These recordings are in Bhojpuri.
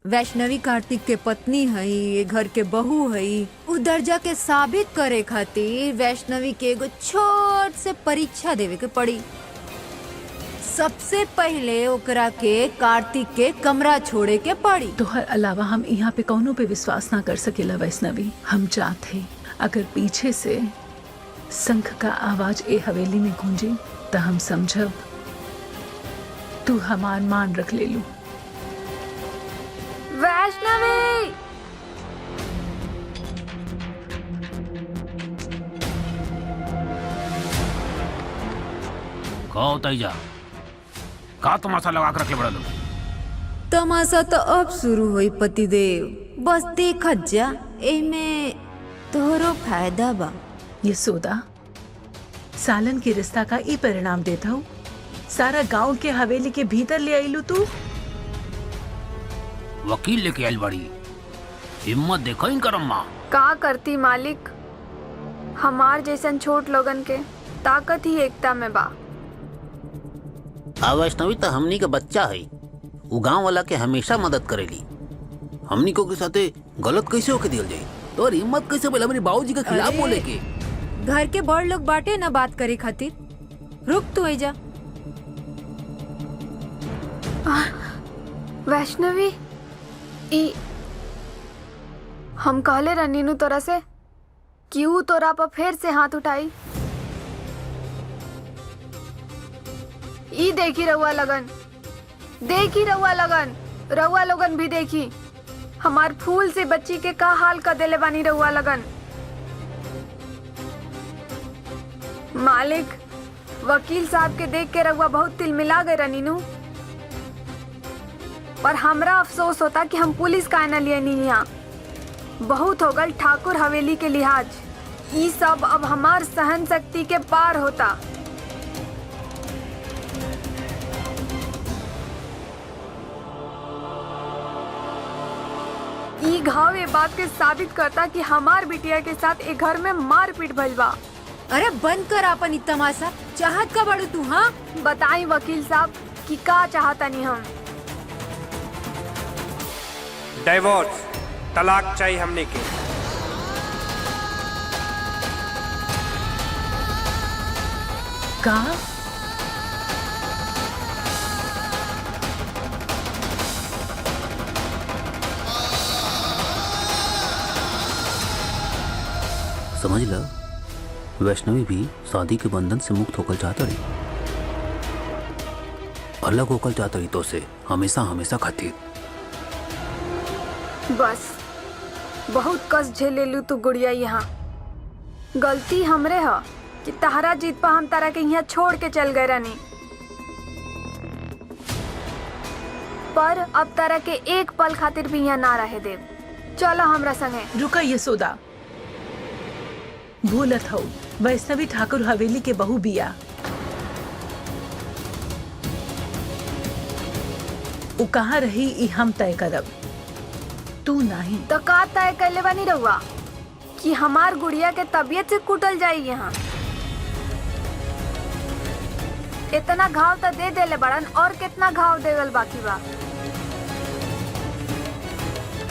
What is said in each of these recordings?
वैष्णवी कार्तिक के पत्नी हई, ये घर के बहू हई। उ दर्जा के साबित करे खातिर वैष्णवी के एगो छोट से परीक्षा देवे के पड़ी। सबसे पहले ओकरा के कार्तिक के कमरा छोड़े के पड़ी। तोहर अलावा हम यहाँ पे कौनों पे विश्वास ना कर सकेला वैष्णवी। हम चाहते अगर पीछे से शंख का आवाज ए हवेली में गूंजी तो हम समझब तू हमार मान रख ले लू। वैष्णवी कहो तैजा का तमाशा लगा कर रखे बड़ा लोग। तमाशा तो अब शुरू हुई पतिदेव, बस देखत जा, एमे तोहरो फायदा बा। ये सोदा सालन के रिश्ता का ई परिणाम देता हूँ। सारा गांव के हवेली के भीतर ले आईलू तू। वकील लेके आयल बड़ी, हिम्मत देखो इनकर अम्मा। का करती मालिक, हमार जैसन छोट लोगन के ताकत ही एकता में बा। वैष्णवी तो हमनी के बच्चा है, वो गांव वाला के हमेशा मदद करेली। हमनी को के साथे गलत कैसे होके दिल जाए, तो हिम्मत कैसे बोले हमारे बाबूजी के खिलाफ बोले के। घर के बड़ लोग बाटे ना बात करे खातिर। रुक तू जा। वैष्णवी ई हम कहले रनीनू तोरा से कि ऊ तोरा पर फिर से हाथ उठाई। ई देखी रउआ लगन, देखी रउआ लगन, रउआ लोगन भी देखी हमार फूल से बच्ची के का हाल कर देले बानी रउआ लगन। मालिक, वकील साहब के देख के रउआ बहुत तिलमिला गए रनीनू, पर हमरा अफसोस होता कि हम पुलिस का न लिए नहीं। यहाँ बहुत हो गल ठाकुर हवेली के लिहाज, ये सब अब हमार सहन शक्ति के पार होता। ई घाव ये बात के साबित करता कि हमार बिटिया के साथ एक घर में मारपीट भइल बा। अरे बंद कर अपन इ तमाशा। चाहत का बड़ू तू? हाँ बताई वकील साहब कि का चाहता नहीं हम। डाइवोर्स, तलाक चाहिए हमने के। का समझ लो, वैष्णवी भी शादी के बंधन से मुक्त होकर चाहता रही, अलग होकर चाहता रही तो से हमेशा हमेशा खातिर। बस बहुत कष्ट झेले लू तू गुड़िया। यहाँ गलती हमरे है कि तहरा जीत पर हम तारा के यहाँ छोड़ के चल गए रानी, पर अब तारा के एक पल खातिर भी यहाँ ना रहे देव। चलो हमरा संगे। रुका ये सोदा, भूलत हो वैष्णवी ठाकुर हवेली के बहू बिया। वो कहाँ रही ई हम तय करब, तू नहीं। तो का तय कैले बनी रहुआ कि हमार गुड़िया के तबीयत से कुटल जाई। यहाँ इतना घाव तो दे देले बड़न, और कितना घाव देवल बाकी बा।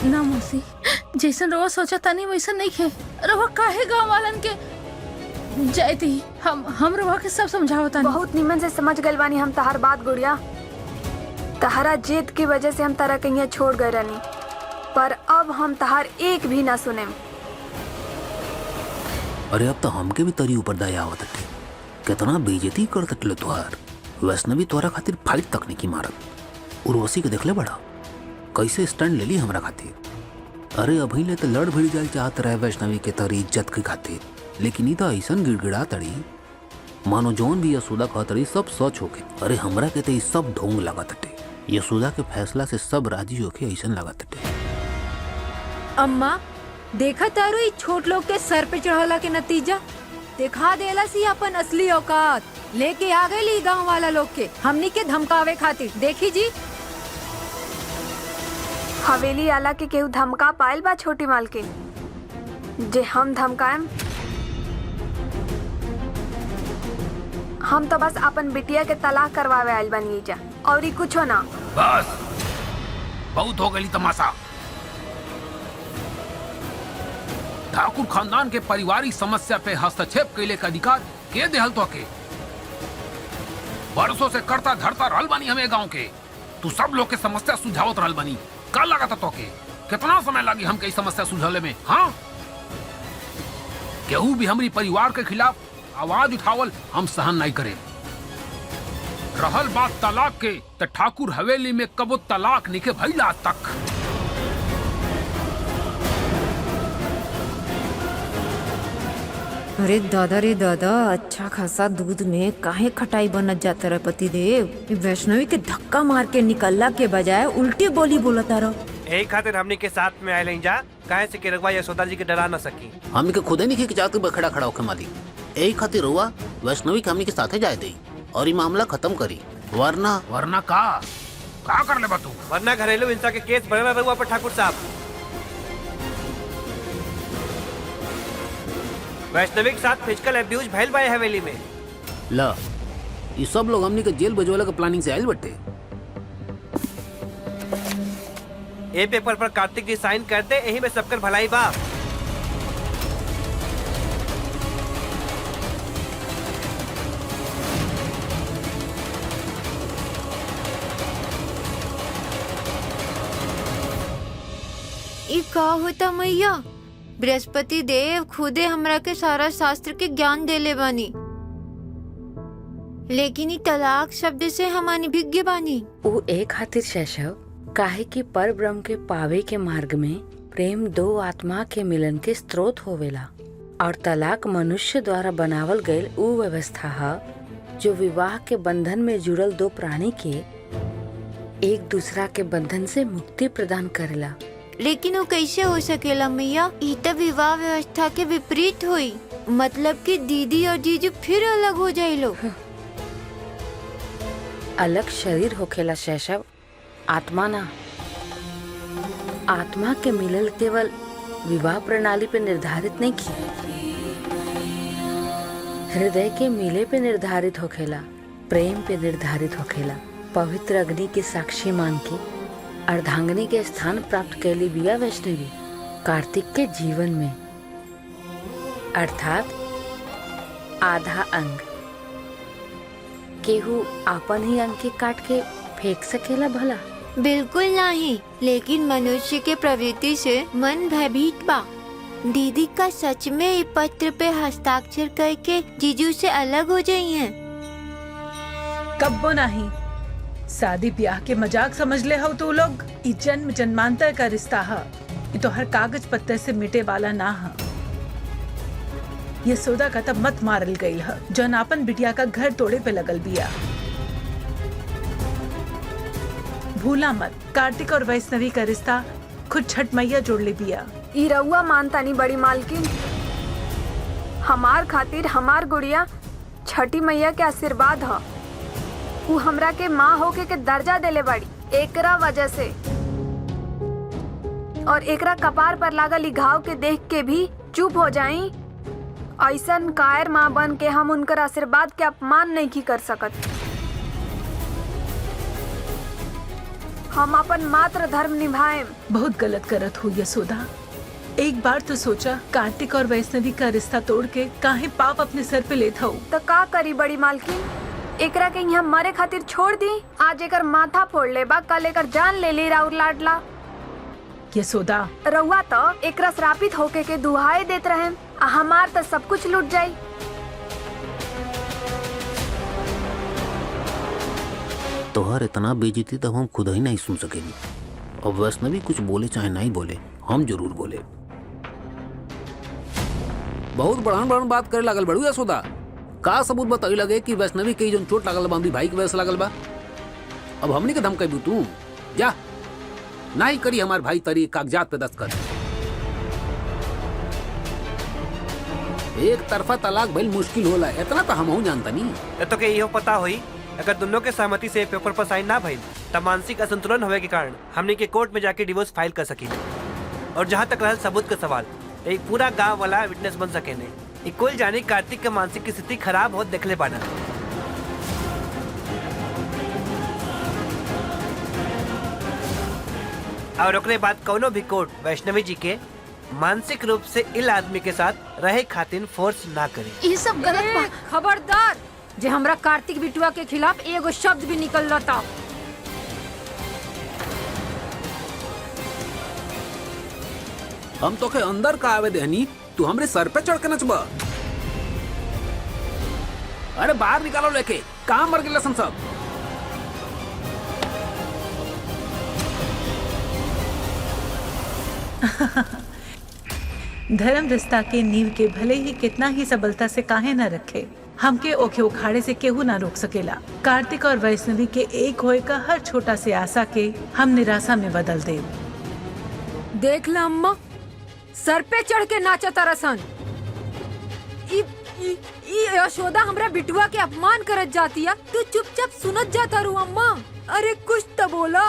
ना मौसी, जैसन रवा सोचा तानी वैसन नहीं खे। रवा काहे गांव वालन के जाती हम रवा के सब समझावता। बहुत निमन से समझ गए बानी हम तहार बात गुड़िया। तहरा जिद की वजह से हम तारा के यहाँ छोड़ गए रानी, पर अब हम तहार एक भी ना सुने। अरे अब तो हमके भी तरी ऊपर दया आवत थे, कितना बेइज्जती करत थे तुहार। वैष्णवी तोहरा खातिर फाइट तक नहीं की मारत। उर्वशी के देखले बड़ा कैसे स्टैंड ले ली हमरा खातिर। अरे अभी ले तो लड़ भिड़ जाए चाहत रहे वैष्णवी के तरी इज्जत के खातिर, लेकिन ई तो ऐसा गिड़गिड़ा तड़ी मानो जौन भी यशोदा कहत रही सब सच होके। अरे हमरा के तो सब ढोंग लागत थे, यशोदा के फैसला से सब राजी होके ऐसा लागत थे। अम्मा देखा तारू, ई छोट लोग के सर पे चढ़ला के नतीजा दिखा देला सी अपन असली औकात लेके आ गई गांव वाला लोग के हमनी के धमकावे खातिर। देखी जी, हवेली आला के केहू धमका पायल बा छोटी मालकिन? जे हम धमकाएम, हम तो बस अपन बिटिया के तलाक करवावे आयल बनी जा, और ही कुछो ना। बस बहुत हो गई तमाशा। ठाकुर खानदान के पारिवारिक समस्या पे हस्तक्षेप कैले का अधिकार के देहल तो के? बरसों से करता धरता रहल बानी हमें गांव के। तू सब लोग के समस्या सुझावत रहल बानी। का लगा तो के कितना समय लगी हम कई समस्या सुझाने में? हाँ, केहू भी हमारी परिवार के खिलाफ आवाज उठावल हम सहन नहीं करे। रहल बात तलाक के, तो ठाकुर हवेली में कबो तलाक निके भइला आज तक। अरे दादा रे दादा, अच्छा खासा दूध में काहे खटाई बनत जाता रहा पतिदेव। वैष्णवी के धक्का मार के निकलला के बजाय उल्टी बोली बोलता रहो। यही खातिर हमनी के साथ में आए जा, काहे से कि रघुआ यशोदा जी के डरा न सकी। हमने के खुदे नहीं चाहते खड़ा खड़ा होकर मालिक। यही खातिर हुआ वैष्णवी के हमने के साथे जाए दे और ये मामला खत्म करी। वरना का कर ले तू? वरना घरेलू हिंसा के केस बना रहुआ पर ठाकुर साहब। वैष्णवी के साथ फिजिकल अब्यूज भइल बा हवेली में। ला, ये सब लोग हमने के जेल भिजवाला के प्लानिंग से आयल बटे। ए पेपर पर कार्तिक जी साइन कर दे, यही में सबकर भलाई बा। ई का होता मैया? बृहस्पति देव खुदे हमरा के सारा शास्त्र के ज्ञान देले बानी, लेकिन ई तलाक शब्द से हम अनभिज्ञ बानी। वो एक खातिर शैशव काहे कि पर ब्रह्म के पावे के मार्ग में प्रेम दो आत्मा के मिलन के स्रोत होवेला और तलाक मनुष्य द्वारा बनावल गयल उ व्यवस्था है जो विवाह के बंधन में जुड़ल दो प्राणी के एक दूसरा के बंधन से मुक्ति प्रदान करेला। लेकिन वो कैसे हो सकेला मैया? ई तो विवाह व्यवस्था के विपरीत हुई। मतलब कि दीदी और जीजू फिर अलग हो जाए लोग। अलग शरीर होखेला शैशव, आत्मा ना। आत्मा के मिलल केवल विवाह प्रणाली पे निर्धारित नहीं की, हृदय के मिले पे निर्धारित होखेला, प्रेम पे निर्धारित होखेला। पवित्र अग्नि की साक्षी मान के अर्धांगिनी के स्थान प्राप्त कैली बिया वैष्णवी कार्तिक के जीवन में, अर्थात आधा अंग। केहू आपन ही अंग के काट के फेंक सकेला भला? बिल्कुल नहीं, लेकिन मनुष्य के प्रवृत्ति से मन भयभीत बा। दीदी का सच में ये पत्र पे हस्ताक्षर करके जीजू से अलग हो जाई हैं। कब्बो नहीं। शादी ब्याह के मजाक समझ ले हो तू लोग। ई जन्म जन्मांतर का रिश्ता है, ये तो हर कागज पत्तर से मिटे वाला ना है। ये सौदा का तब मत मारल गई है जौन आपन बिटिया का घर तोड़े पे लगल बिया। भूला मत, कार्तिक और वैष्णवी का रिश्ता खुद छठ मैया जोड़ ले बिया। ई रउआ मानता नहीं बड़ी मालकिन, हमार खातिर हमार गुड़िया छठी मैया के आशीर्वाद है। वो हमरा के माँ होके के दर्जा देले बड़ी एकरा वजह से, और एकरा कपार पर लागल ई घाव के देख के भी चुप हो जाई। ऐसन कायर माँ बन के हम उनकर आशीर्वाद के अपमान नहीं की कर सकत। हम अपन मात्र धर्म निभाएं। बहुत गलत करत हो यशोदा। एक बार तो सोचा, कार्तिक और वैष्णवी का रिश्ता तोड़ के काहे पाप अपने सर पे लेता हो। तो का करी बड़ी मालकिन, एकरा के यहाँ मरे खातिर छोड़ दी। आज एकर माथा फोड़ ले बा, कल एकर जान ले ली राउर लाडला। यशोदा, रउआ तो एकरा श्रापित होके के दुहाई देत रहे, हमार तो सब कुछ लूट जाई। तोहर इतना बेइज्जती तो हम खुद ही नहीं सुन सकेंगे। और वैष्णवी कुछ बोले चाहे नहीं बोले, हम जरूर बोले। बहुत बड़ान बात करे लागल बड़ू यशोदा। का सबूत बताई लगे कि वैष्णवी के जो चोट लागल बा हमरी भाई के वजह से लागल बा? अब हमनी के धमकाई तू जा नहीं करी हमार भाई तरी कागजात पे दस्तखत। एक तरफा तलाक भइल मुश्किल होला, इतना तो हम जानता नहीं। तो के इहो पता हुई, अगर दोनों के सहमति से पेपर पर साइन ना भइल तब मानसिक असंतुलन होवे के कारण हमने के कोर्ट में जाके डिवोर्स फाइल कर सकी। और जहाँ तक रहल सबूत का सवाल, एक पूरा गांव वाला विटनेस बन सके ने। कुल जाने कार्तिक के मानसिक की स्थिति खराब हो देखले पाना। और ओकरे बाद कौनो भी कोर्ट वैष्णवी जी के मानसिक रूप से इल आदमी के साथ रहे खातिर फोर्स ना करे। ये सब गलत बा। खबरदार जे हमरा कार्तिक बिटुआ के खिलाफ एगो शब्द भी निकल रहा। हम तो के अंदर का आवे देहनी, तू हमरे सर पे चढ़ के नचबा। अरे बाहर निकालो लेके, कहाँ मर गए लसन सब। धर्म रिश्ता के नींव के भले ही कितना ही सबलता से काहे न रखे, हमके ओखे उखाड़े से केहू ना रोक सकेला। कार्तिक और वैष्णवी के एक होए का हर छोटा से आशा के हम निराशा में बदल दे। देख ला अम्मा, सर पे चढ़ के नाचा तरसन। ई यशोदा हमरा बिटुआ के अपमान करत जाती है, तू चुपचाप सुनत जाता रू अम्मा। अरे कुछ तो बोला।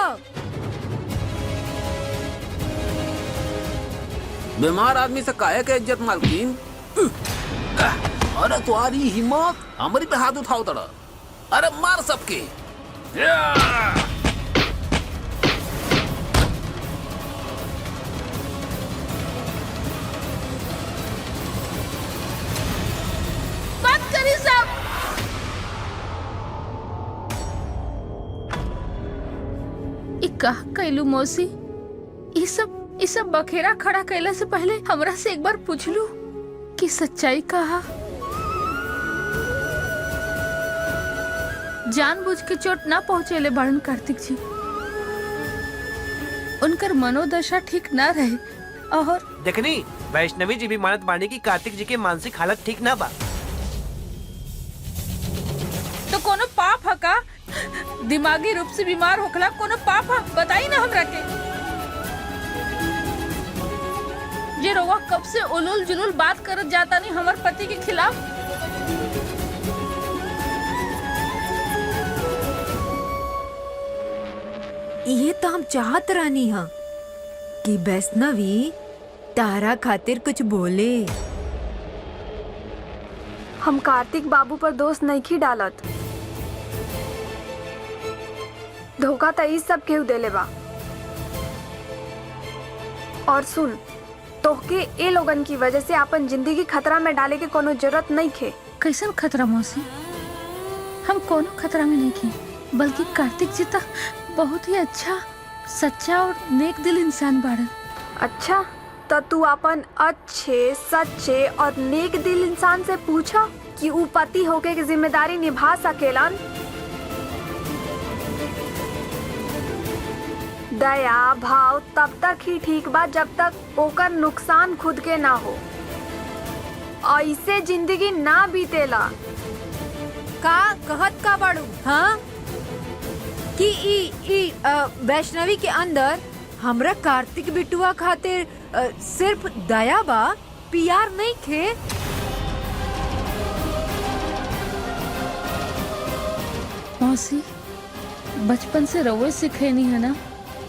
बीमार आदमी से काहे के इज्जत मालकिन। अरे तुम्हारी हिम्मत हमारी पे हाथ उठाओ तड़ा। अरे मार सबके। बात करी सब। ई का कैलू मौसी? ई सब बखेरा खड़ा कैला से पहले हमरा से एक बार पूछ लू कि सच्चाई कहा। जानबूझ के चोट ना पहुँचेले बाड़न कार्तिक जी। उनकर मनोदशा ठीक ना रहे। और देखनी वैष्णवी जी भी मानत बानी की कार्तिक जी के मानसिक हालत ठीक ना बा। तो कोनो पाप है का? दिमागी रूप से बीमार होखला कोनो पाप है? बताई ना हमरा के। ये रोवा कब से उलूल जुलूल बात करत जाता नहीं हमार पति के खिलाफ। ये तो हम चाहत रहनी हा कि वैष्णवी तारा खातिर कुछ बोले। हम कार्तिक बाबू पर दोष नहीं की डालत। धोखा तो इस सब केहू देले बा। और सुन, तोहके ए लोगन की वजह से अपन जिंदगी खतरा में डाले के कोनो जरूरत नहीं खे। कैसन खतरा मौसी? हम कोनो खतरा में नहीं की, बल्कि कार्तिक जी तो बहुत ही अच्छा, सच्चा और नेक दिल इंसान बाड़न। अच्छा, तो तू अपन अच्छे, सच्चे और नेक दिल इंसान से पूछा कि ऊ पति होके की जिम्मेदारी निभा सकेलन। दया भाव तब तक ही ठीक बा जब तक ओकर नुकसान खुद के ना हो। ऐसे जिंदगी ना बीतेला। का कहत का बाड़ू? हाँ कि ई वैष्णवी के अंदर हमरा कार्तिक बिटुआ खातिर सिर्फ दया बा, प्यार नहीं खे। मौसी, बचपन से रवै सिखेनी है ना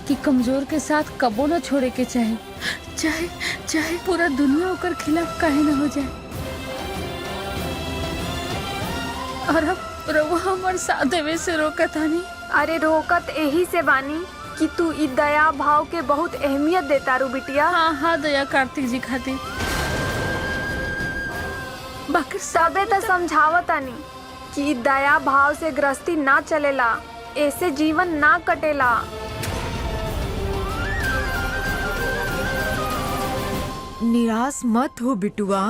कि कमजोर के साथ कबो न छोड़े के चाहे, चाहे चाहे पूरा दुनिया होकर खिलाफ काहे न हो जाए। और अब रवा हमार साथ देवे से रोकत आनी। अरे रोकत यही से बानी कि तू ई दया भाव के बहुत अहमियत देता रू बिटिया। हाँ हाँ दया कार्तिक जी खातिर। बाकी सबे तो समझावत आनी कि ई दया भाव से गृहस्थी ना चलेला, ऐसे जीवन ना कटेला। निराश मत हो बिटुआ।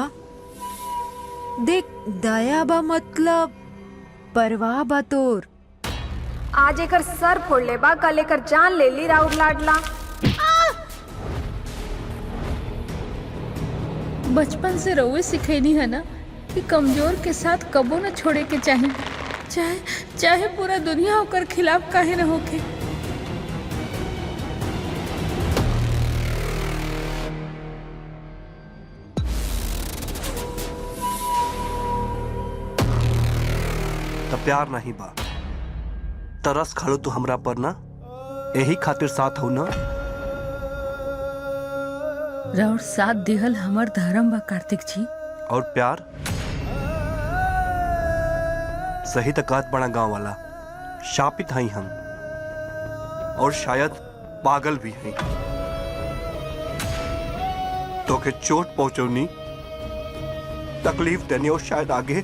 देख, दया बा मतलब परवाह बा तोर। आज एकर सर फोड़ ले बा, कल एकर जान ले ली राउर लाडला। बचपन से रवै सिखेनी है ना कि कमजोर के साथ कबो न छोड़े के चाहे, चाहे चाहे पूरा दुनिया होकर खिलाफ काहे न होके। त प्यार नहीं बा, तरस खड़ो तू हमरा पर ना, यही खातिर साथ हो ना। राउर साथ दिहल हमर धर्म बा कार्तिक जी। और प्यार सही तकात बड़ा गांव वाला, शापित हई हम और शायद पागल भी हैं। तो के चोट पहुंचोनी, तकलीफ देनी और शायद आगे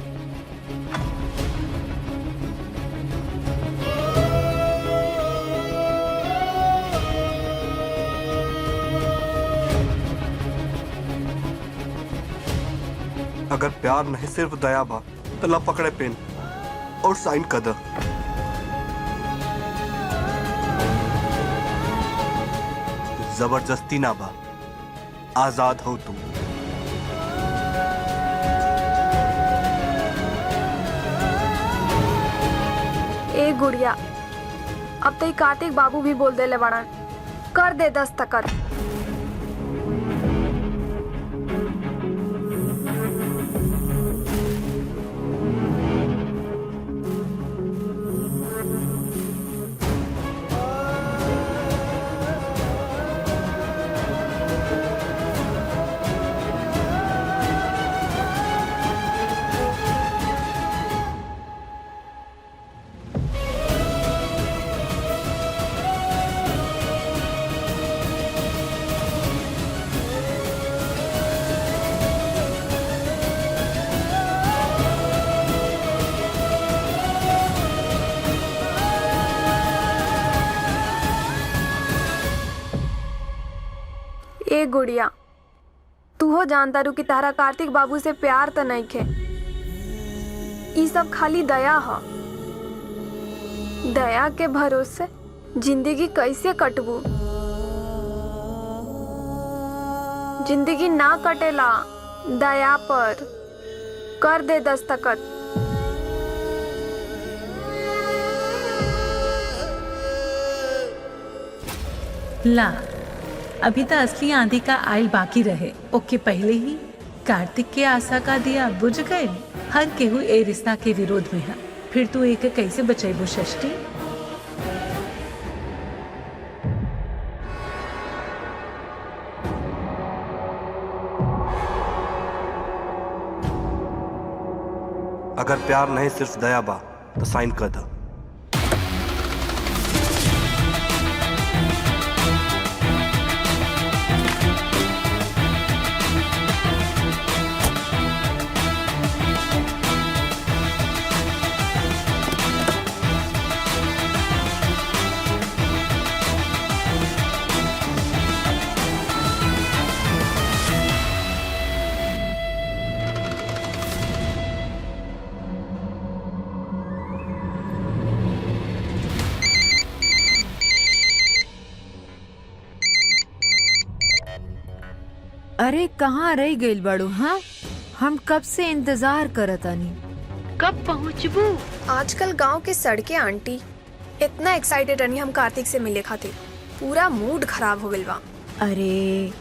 अगर प्यार नहीं सिर्फ दया बा तो ला पकड़े पेन और साइन कर दे। जबरदस्ती ना बा, आजाद हो तुम। ए गुड़िया, अब तो कार्तिक बाबू भी बोल देले बड़न, कर दे दस्तखत। ए गुड़िया, तू हो जानता रू कि तारा कार्तिक बाबू से प्यार तो नहीं खे। ई सब खाली दया ह। दया के भरोसे जिंदगी कैसे कटबू? जिंदगी ना कटेला दया पर। कर दे दस्तखत। ला, अभी तो असली आंधी का आयल बाकी रहे, ओके पहले ही कार्तिक के आशा का दिया बुझ गए। हर केहू ए रिश्ता के विरोध में है, फिर तू एक कैसे बचेबो षष्ठी? अगर प्यार नहीं सिर्फ दया बा तो साइन कर दे। अरे कहाँ रह गइल बड़ू? हाँ, हम कब से इंतजार करतानी। कब पहुँचबू? आजकल गांव के सड़कें आंटी इतना एक्साइटेड रही हम कार्तिक से मिले खातिर, पूरा मूड खराब हो गइल बा। अरे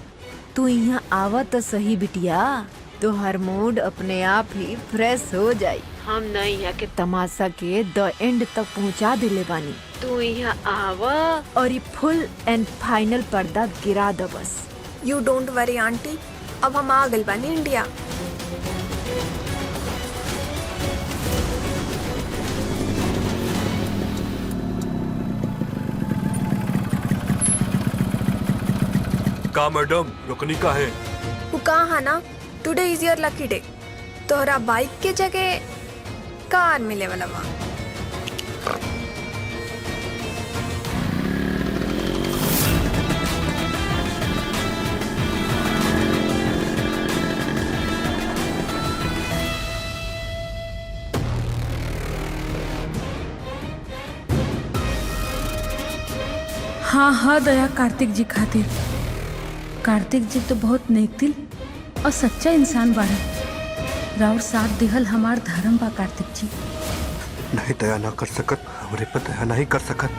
तू यहाँ आवा तो सही बिटिया, तो हर मूड अपने आप ही फ्रेश हो जाई। हम न यहाँ के तमाशा के द एंड तक पहुँचा दिले बानी। तू यहाँ आवा और ये फुल एंड फाइनल पर्दा गिरा the bus. You don't worry aunty, अब हम आ गइल बानी इंडिया। का मैडम रुकनी का है? वो कहा ना, today is your Lucky day. तोहरा बाइक के जगह कार मिले वाला बा। हाँ हाँ दया कार्तिक जी खातिर। कार्तिक जी तो बहुत नेक दिल और सच्चा इंसान बाड़ा। राउर साथ दिहल हमार धर्म बा कार्तिक जी। नहीं दया ना कर सकत, हमरे पर दया नहीं कर सकत।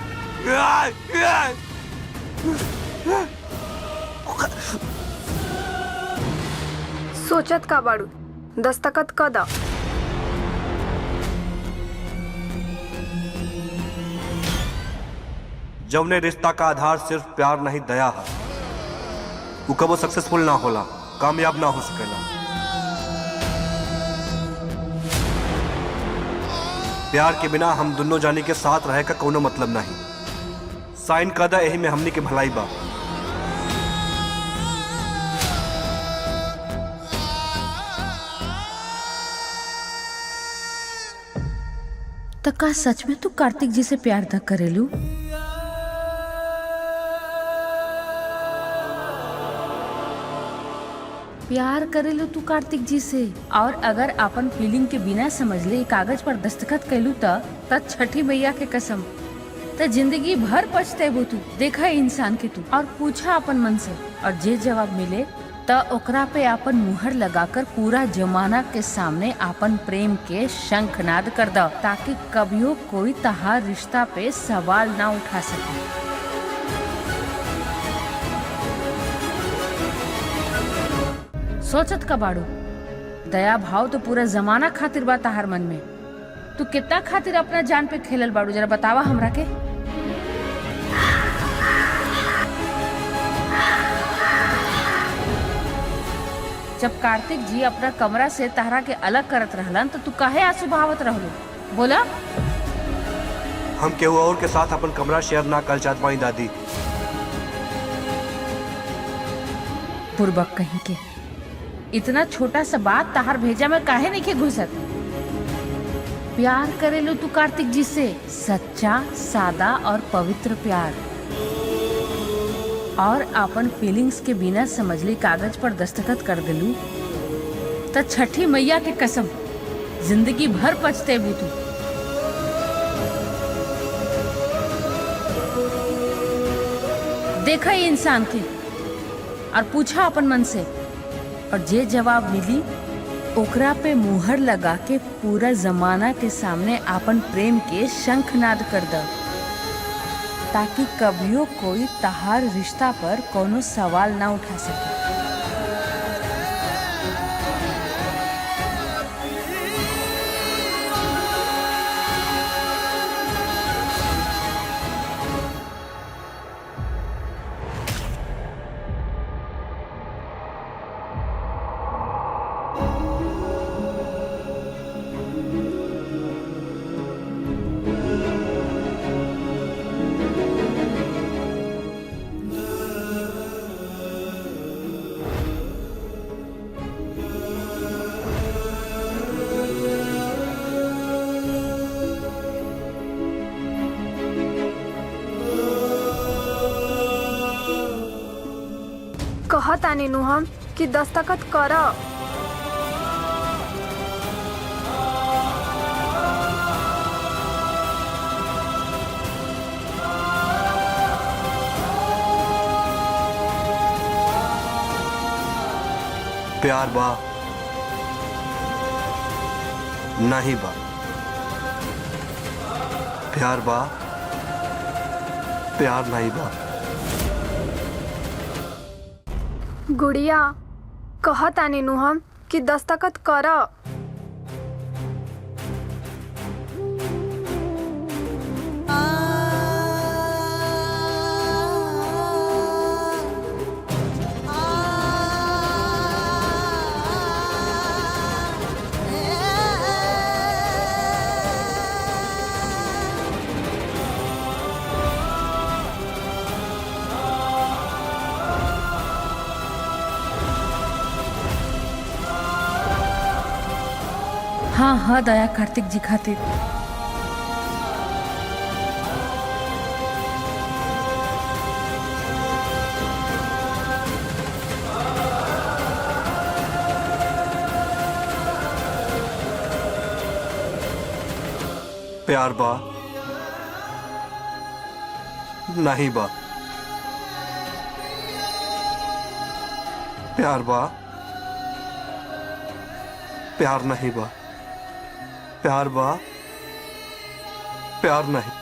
सोचत का बाड़ू, दस्तखत क दा। जौने रिश्ता का आधार सिर्फ प्यार नहीं दया है, वो कबो सक्सेसफुल ना होला, कामयाब ना हो सकेला। प्यार के बिना हम दोनों जाने के साथ रहे का कोनो मतलब नहीं। साइन कर दा, यही में हमनी के भलाई बा। तो का सच में तू कार्तिक जी से प्यार न करेलू? प्यार करेलू तू कार्तिक जी से, और अगर अपन फीलिंग के बिना समझ ले कागज पर दस्तखत कैलू त छठी मैया के कसम तो जिंदगी भर पछतेबू तू। देखा है इंसान के तू और पूछा अपन मन से, और जे जवाब मिले त ओकरा पे अपन मुहर लगाकर पूरा जमाना के सामने अपन प्रेम के शंखनाद कर दो, ताकि कभियो कोई तहार रिश्ता पे सवाल ना उठा सके। सोचत का बाड़ू, दया भाव तो पूरा जमाना खातिर बा तहार मन में। तू कितना खातिर अपना जान पे खेलल बाड़ू, जरा बतावा हमरा के। जब कार्तिक जी अपना कमरा से तहरा के अलग करत रहलन तो तू काहे आंसू बहावत रहलू? बोला। हम केहू और के साथ अपन कमरा शेयर ना कर चाहत बानी दादी। बुर्बक कहीं के, इतना छोटा सा बात तहार भेजा में काहे नहीं के घुसत? प्यार करेलू तू कार्तिक जी से, सच्चा, सादा और पवित्र प्यार, और अपन फीलिंग्स के बिना समझली कागज पर दस्तखत कर दिलू तो छठी मैया के कसम जिंदगी भर पछतेबू तू। देखा ये इंसान के और पूछा अपन मन से, और जे जवाब मिली ओकरा पे मुहर लगा के पूरा जमाना के सामने अपन प्रेम के शंखनाद कर दो, ताकि कभियो कोई तहार रिश्ता पर कोनो सवाल ना उठा सके। कहतानी नु हम कि दस्तखत कर। प्यार बा नहीं बा, प्यार बा प्यार नहीं बा। गुड़िया कहतानी नु हम कि दस्तखत कर। हाँ हाँ दया कार्तिक जी खातिर। प्यार बा नहीं बा, प्यार बा प्यार नहीं बा, प्यार बा प्यार नहीं।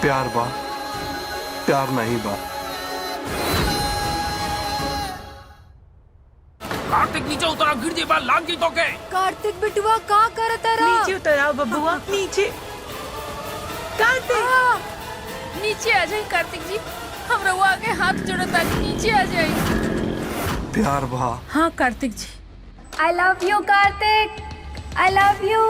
प्यार बा, प्यार नहीं बा। कार्तिक नीचे उतरा, गिर दे बा, लाग दी तो के। कार्तिक बिटुआ का करता रहा? नीचे उतराओ बबुआ, नीचे। कार्तिक नीचे आ जाए कार्तिक जी, हम रउआ आगे हाथ जोड़ता, नीचे आ जाए। प्यार बा। हाँ कार्तिक जी। I love you Kartik, I love you.